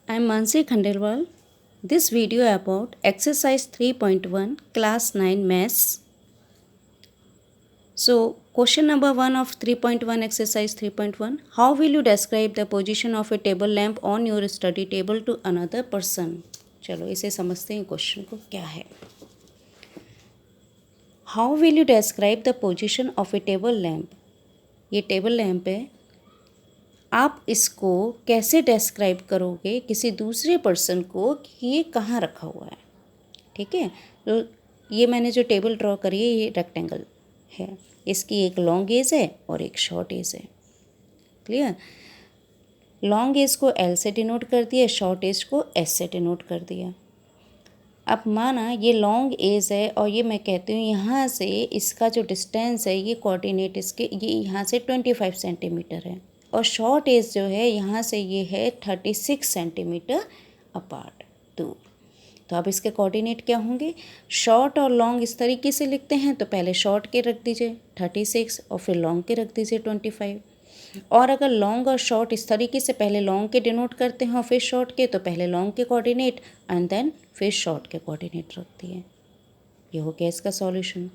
I am Mansi Khandelwal. This video about exercise 3.1 class 9 maths. So question number 1 of 3.1 exercise 3.1, how will you describe the position of a table lamp on your study table to another person? चलो इसे समझते हैं question को क्या है. How will you describe the position of a table lamp? ये table lamp है. आप इसको कैसे डिस्क्राइब करोगे किसी दूसरे पर्सन को कि ये कहाँ रखा हुआ है. ठीक है, तो ये मैंने जो टेबल ड्रॉ करी है ये रेक्टेंगल है. इसकी एक लॉन्ग एज है और एक शॉर्ट एज है. क्लियर. लॉन्ग एज को एल से डिनोट कर दिया, शॉर्ट एज को एस से डिनोट कर दिया. अब माना ये लॉन्ग एज है और ये मैं कहती हूँ यहाँ से इसका जो डिस्टेंस है ये कोऑर्डिनेट इसके ये यहाँ से 25 सेंटीमीटर है और शॉर्ट एज जो है यहाँ से ये है 36 सेंटीमीटर अपार्ट दूर. तो अब इसके कोऑर्डिनेट क्या होंगे. शॉर्ट और लॉन्ग इस तरीके से लिखते हैं तो पहले शॉर्ट के रख दीजिए 36 और फिर लॉन्ग के रख दीजिए 25. और अगर लॉन्ग और शॉर्ट इस तरीके से पहले लॉन्ग के डिनोट करते हैं और फिर शॉर्ट के तो पहले लॉन्ग के कोऑर्डिनेट एंड देन फिर शॉर्ट के कोऑर्डिनेट रखती है. ये हो गया इसका सॉल्यूशन.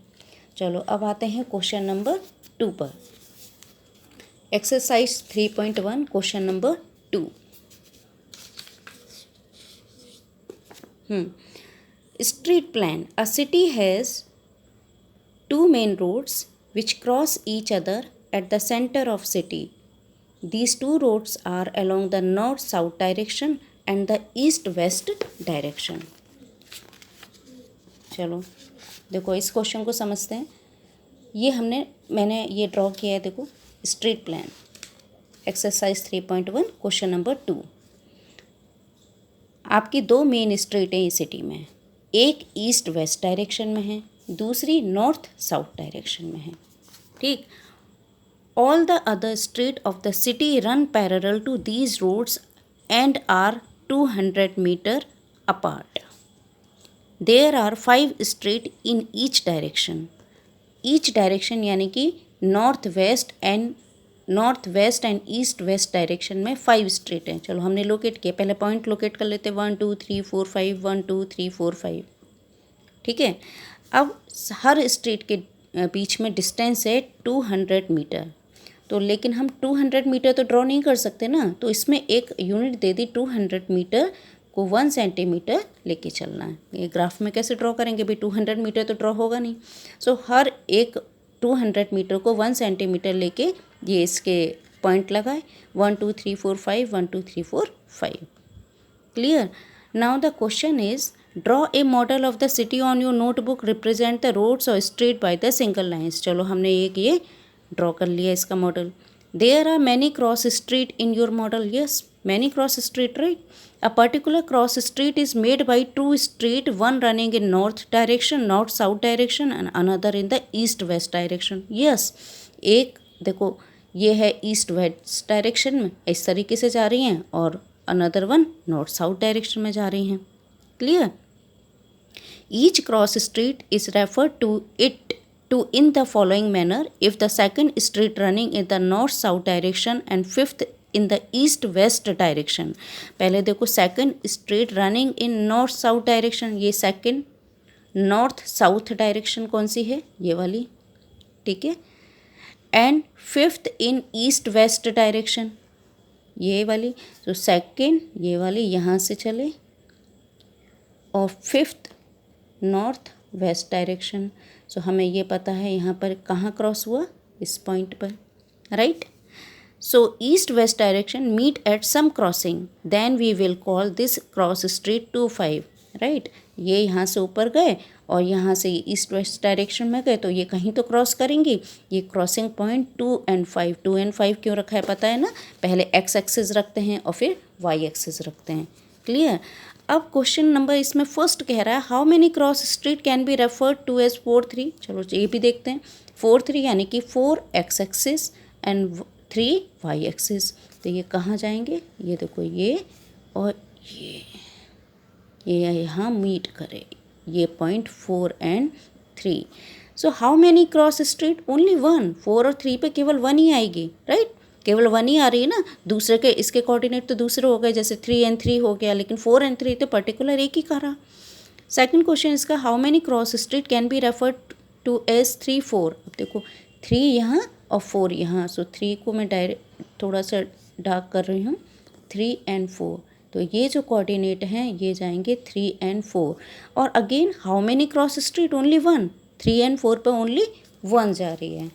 चलो अब आते हैं क्वेश्चन नंबर 2 पर. Exercise 3.1 question number 2. Street plan. A city has two main roads which cross each other at the center of city. These two roads are along the north-south direction and the east-west direction. चलो देखो इस question को समझते हैं. ये मैंने ये draw किया है. देखो street plan exercise 3.1 question number 2. आपकी दो मेन स्ट्रीट हैं इस सिटी में. एक ईस्ट वेस्ट डायरेक्शन में है, दूसरी नॉर्थ साउथ डायरेक्शन में है. ठीक. All the other street of the city run parallel to these roads and are 200 metre apart. There are 5 street in each direction. Each direction यानी कि north west and east west direction में 5 street हैं. चलो हमने locate किया. पहले point locate कर लेते. 1 2 3 4 5 1 2 3 4 5. ठीक है. अब हर स्ट्रीट के बीच में डिस्टेंस है 200 मीटर. तो लेकिन हम 200 मीटर तो ड्रॉ नहीं कर सकते ना. तो इसमें एक यूनिट दे दी 200 मीटर को 1 सेंटीमीटर लेके चलना है. ये ग्राफ में कैसे ड्रॉ करेंगे भाई. 200 मीटर तो ड्रॉ होगा नहीं. सो हर एक 200 मीटर को 1 सेंटीमीटर लेके ये इसके पॉइंट लगाए. 1 2 3 4 5 1 2 3 4 5. Clear. Now the question is draw a model of the city on your notebook. Represent the roads और street by the single lines. चलो हमने एक ये ड्रॉ कर लिया इसका model. There are many cross street in your model. Yes, many cross street, right. A particular cross street is made by two street, one running in north direction, north south direction and another in the east west direction. Yes, एक देखो ये है east west direction में इस तरीके से जा रही हैं और another one north south direction में जा रही हैं. Clear. Each cross street is referred to in the following manner. If the second street running in the north south direction and fifth in the east west direction. पहले देखो second street running in north south direction. ये second north south direction कौन सी है. ये वाली. ठीक है. And fifth in east west direction ये वाली. तो सेकंड ये वाली यहाँ से चले और फिफ्थ नॉर्थ वेस्ट डायरेक्शन. सो हमें ये पता है यहाँ पर कहाँ क्रॉस हुआ. इस पॉइंट पर, right. So east west direction meet at some crossing, then we will call this cross street 2 5. Right. ये यहाँ से ऊपर गए और यहाँ से ईस्ट वेस्ट डायरेक्शन में गए तो ये कहीं तो क्रॉस करेंगी. ये क्रॉसिंग पॉइंट 2 and 5. 2 and 5 क्यों रखा है पता है ना. पहले एक्स एक्सिस रखते हैं और फिर वाई एक्सिस रखते हैं. क्लियर. अब क्वेश्चन नंबर इसमें फर्स्ट कह रहा है how many cross street can be referred to as 4 3. चलो ये भी देखते हैं. 4 3 यानी कि 4 x axis and 3 y axis. तो ये कहाँ जाएंगे. ये देखो ये और ये यहाँ मीट करे. ये point 4 and 3. So how many cross street. Only 1. 4 और 3 पे केवल 1 ही आएगी. राइट. केवल 1 ही आ रही है ना, दूसरे के इसके कोऑर्डिनेट तो दूसरे हो गए, जैसे 3 and 3 हो गया, लेकिन 4 and 3 तो पर्टिकुलर एक ही का रहा। सेकंड क्वेश्चन इसका, how many cross street can be referred to as 3 4। अब देखो 3 यहाँ और 4 यहाँ, सो 3 को मैं डायरेक्ट थोड़ा सा डार्क कर रही हूँ, 3 and 4, तो ये जो कोऑर्डिनेट हैं ये जाएंगे 3 and 4। और again how many cross street, only 1, 3 and 4 पे ओनली 1 जा रही है।